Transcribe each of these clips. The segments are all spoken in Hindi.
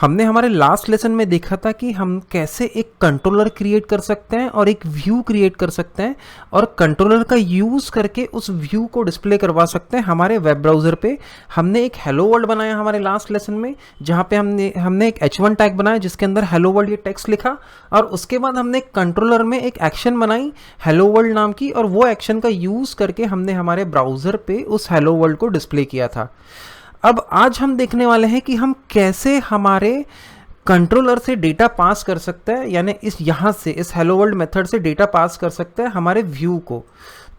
हमने हमारे लास्ट लेसन में देखा था कि हम कैसे एक कंट्रोलर क्रिएट कर सकते हैं और एक व्यू क्रिएट कर सकते हैं और कंट्रोलर का यूज़ करके उस व्यू को डिस्प्ले करवा सकते हैं हमारे वेब ब्राउज़र पे। हमने एक हेलो वर्ल्ड बनाया हमारे लास्ट लेसन में, जहाँ पे हमने एक H1 टैग बनाया जिसके अंदर हेलो वर्ल्ड ये टेक्स्ट लिखा, और उसके बाद हमने कंट्रोलर में एक एक्शन बनाई हेलो वर्ल्ड नाम की, और वो एक्शन का यूज़ करके हमने हमारे ब्राउज़र पे उस हेलो वर्ल्ड को डिस्प्ले किया था। अब आज हम देखने वाले हैं कि हम कैसे हमारे कंट्रोलर से डेटा पास कर सकते हैं, यानी इस हेलो वर्ल्ड मेथड से डेटा पास कर सकते हैं हमारे व्यू को।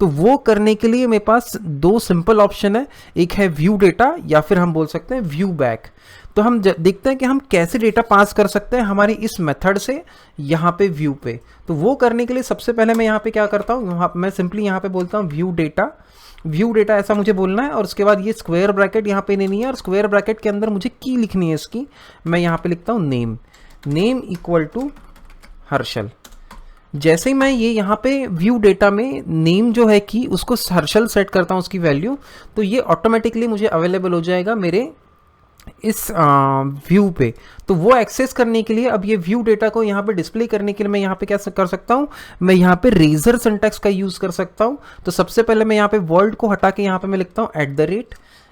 तो वो करने के लिए मेरे पास दो सिंपल ऑप्शन है, एक है व्यू डेटा या फिर हम बोल सकते हैं व्यू बैक। तो हम देखते हैं कि हम कैसे डेटा पास कर सकते हैं हमारी इस मेथड से यहाँ पे व्यू पे। तो वो करने के लिए सबसे पहले मैं यहाँ पे क्या करता हूँ, मैं सिंपली यहाँ पे बोलता हूँ व्यू डेटा ऐसा मुझे बोलना है, और उसके बाद ये स्क्वायर ब्रैकेट यहाँ पे नहीं है, और स्क्वायर ब्रैकेट के अंदर मुझे की लिखनी है इसकी। मैं यहाँ पे लिखता हूँ नेम इक्वल टू हर्षल। जैसे ही मैं ये यहाँ पे व्यू डेटा में नेम जो है की उसको हर्षल सेट करता हूँ उसकी वैल्यू, तो ये ऑटोमेटिकली मुझे अवेलेबल हो जाएगा मेरे इस व्यू पे। तो वो एक्सेस करने के लिए अब ये व्यू डेटा को यहाँ पे डिस्प्ले करने के लिए मैं यहाँ पे क्या कर सकता हूँ, मैं यहाँ पे रेजर सिंटैक्स का यूज़ कर सकता हूँ। तो सबसे पहले मैं यहाँ पे वर्ड को हटा के यहाँ पे मैं लिखता हूँ @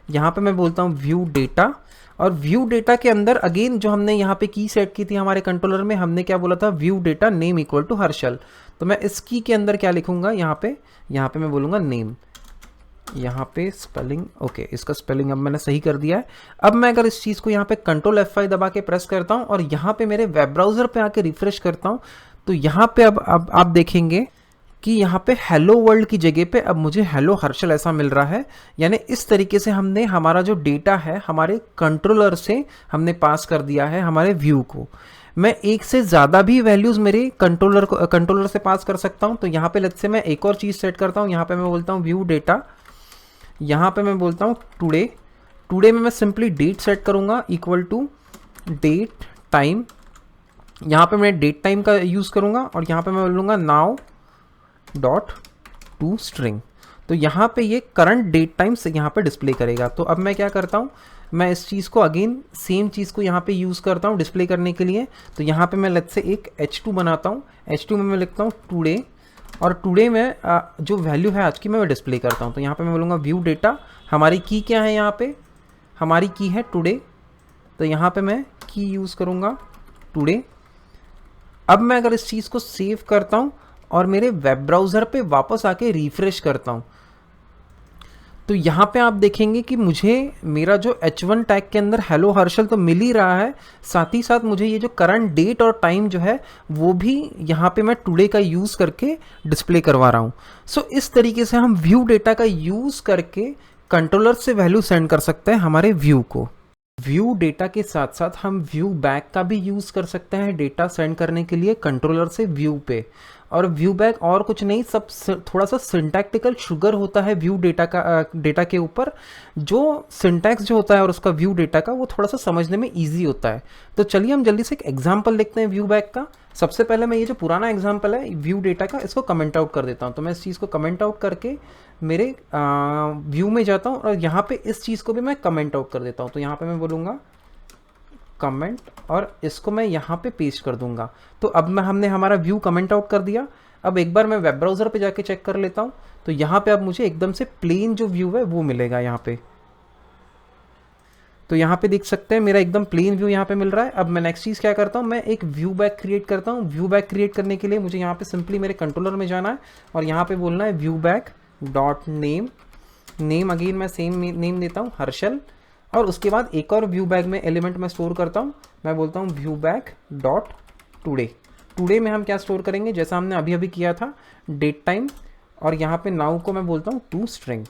यहाँ पे मैं बोलता हूँ व्यू डेटा, और व्यू डेटा के अंदर अगेन जो हमने यहाँ पे की सेट की थी हमारे कंट्रोलर में, हमने क्या बोला था, view data name equal to Harshal. तो मैं इस की के अंदर क्या लिखूंगा, यहाँ पे मैं बोलूँगा नेम। यहाँ पे स्पेलिंग ओके, इसका स्पेलिंग अब मैंने सही कर दिया है। अब मैं अगर इस चीज़ को यहाँ पे कंट्रोल F5 दबा के प्रेस करता हूँ और यहाँ पे मेरे वेब ब्राउज़र पे आके रिफ्रेश करता हूँ, तो यहाँ पे अब आप देखेंगे कि यहाँ पे हेलो वर्ल्ड की जगह पे अब मुझे हेलो हर्षल ऐसा मिल रहा है। यानी इस तरीके से हमने हमारा जो डेटा है हमारे कंट्रोलर से हमने पास कर दिया है हमारे व्यू को। मैं एक से ज़्यादा भी वैल्यूज़ मेरे कंट्रोलर से पास कर सकता हूँ। तो यहाँ पे लेट्स से मैं एक और चीज़ सेट करता हूँ, यहाँ पे मैं बोलता हूँ व्यू डेटा, यहाँ पे मैं बोलता हूँ टुडे में मैं सिंपली डेट सेट करूँगा इक्वल टू डेट टाइम। यहाँ पे मैं डेट टाइम का यूज़ करूँगा और यहाँ पे मैं बोलूँगा नाउ डॉट टू स्ट्रिंग। तो यहाँ पे ये करंट डेट टाइम से यहाँ पे डिस्प्ले करेगा। तो अब मैं क्या करता हूँ, मैं इस चीज़ को अगेन सेम चीज़ को यहाँ पे यूज़ करता हूँ डिस्प्ले करने के लिए। तो यहाँ पे मैं लेट्स से एक H2 बनाता हूँ, H2 में मैं लिखता हूँ टुडे, और टुडे में जो वैल्यू है आज की मैं डिस्प्ले करता हूँ। तो यहाँ पे मैं बोलूँगा व्यू डेटा, हमारी की क्या है, यहाँ पे हमारी की है टुडे, तो यहाँ पे मैं की यूज़ करूँगा टुडे। अब मैं अगर इस चीज़ को सेव करता हूँ और मेरे वेब ब्राउज़र पे वापस आके रिफ्रेश करता हूँ, तो यहाँ पे आप देखेंगे कि मुझे मेरा जो H1 टैग के अंदर हेलो हर्षल तो मिल ही रहा है, साथ ही साथ मुझे ये जो करंट डेट और टाइम जो है वो भी यहाँ पे मैं टुडे का यूज़ करके डिस्प्ले करवा रहा हूँ। सो इस तरीके से हम व्यू डेटा का यूज़ करके कंट्रोलर से वैल्यू सेंड कर सकते हैं हमारे व्यू को। व्यू डेटा के साथ साथ हम व्यू बैक का भी यूज़ कर सकते हैं डेटा सेंड करने के लिए कंट्रोलर से व्यू पे। और व्यू बैक और कुछ नहीं, सब थोड़ा सा सिंटैक्टिकल शुगर होता है व्यू डेटा के ऊपर। जो सिंटैक्स जो होता है और उसका व्यू डेटा का वो थोड़ा सा समझने में ईजी होता है। तो चलिए हम जल्दी से एक एग्जाम्पल देखते हैं व्यू बैक का। सबसे पहले मैं ये जो पुराना एग्जाम्पल है व्यू डेटा का, इसको कमेंट आउट कर देता हूँ। तो मैं इस चीज़ को कमेंट आउट करके मेरे व्यू में जाता हूँ और यहाँ पे इस चीज़ को भी मैं कमेंट आउट कर देता हूँ। तो यहाँ पे मैं बोलूँगा कमेंट, और इसको मैं यहाँ पे पेस्ट कर दूंगा। तो अब हमने हमारा व्यू कमेंट आउट कर दिया। अब एक बार मैं वेब ब्राउज़र पे जाके चेक कर लेता हूँ, तो यहाँ पे अब मुझे एकदम से प्लेन जो व्यू है वो मिलेगा यहाँ पे। तो यहाँ पे देख सकते हैं मेरा एकदम प्लेन व्यू यहाँ पे मिल रहा है। अब मैं नेक्स्ट चीज़ क्या करता हूँ, मैं एक व्यू बैक क्रिएट करता हूँ। व्यू बैक क्रिएट करने के लिए मुझे यहाँ पे सिंपली मेरे कंट्रोलर में जाना है और यहाँ पे बोलना है view back dot name again मैं सेम नेम देता हूँ हर्षल, और उसके बाद एक और व्यू बैक में एलिमेंट मैं स्टोर करता हूँ। मैं बोलता हूँ व्यू बैक डॉट टुडे में हम क्या स्टोर करेंगे, जैसा हमने अभी अभी किया था डेट टाइम, और यहाँ पे नाउ को मैं बोलता हूँ टू स्ट्रिंग।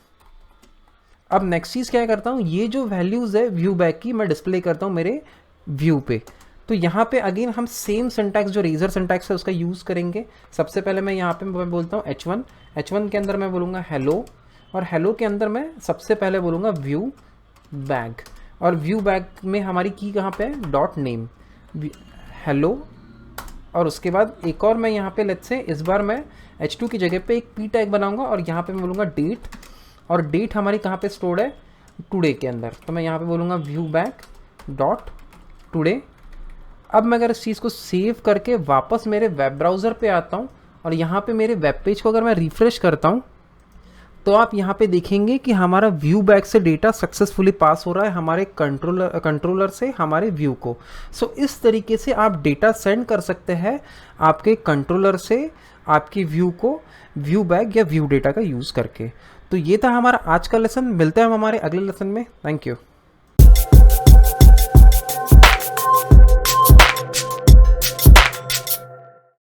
अब नेक्स्ट चीज़ क्या करता हूँ, ये जो वैल्यूज़ है व्यू बैक की मैं डिस्प्ले करता हूँ मेरे व्यू पे। तो यहाँ पे अगेन हम सेम सिंटैक्स जो रेजर सिंटैक्स है उसका यूज़ करेंगे। सबसे पहले मैं यहाँ पे मैं बोलता हूँ H1 के अंदर मैं बोलूँगा हेलो, और हेलो के अंदर मैं सबसे पहले बोलूँगा व्यू बैक, और व्यू बैक में हमारी की कहाँ पे है, डॉट नेम हेलो। और उसके बाद एक और मैं यहाँ पे लेट्स से इस बार मैं H2 की जगह पे एक P टैग बनाऊंगा और यहाँ पे मैं बोलूँगा डेट, और डेट हमारी कहाँ पे स्टोर्ड है, टुडे के अंदर। तो मैं यहाँ पे बोलूँगा व्यू बैक डॉट टुडे, अब मैं अगर इस चीज़ को सेव करके वापस मेरे वेब ब्राउज़र पे आता हूँ और यहाँ पे मेरे वेब पेज को अगर मैं रिफ्रेश करता हूँ, तो आप यहाँ पे देखेंगे कि हमारा व्यू बैग से डेटा सक्सेसफुली पास हो रहा है हमारे कंट्रोलर से हमारे व्यू को। सो इस तरीके से आप डेटा सेंड कर सकते हैं आपके कंट्रोलर से आपकी व्यू को, व्यू बैग या व्यू डेटा का यूज़ करके। तो ये था हमारा आज का लेसन। मिलते हैं हम हमारे अगले लेसन में। Thank you.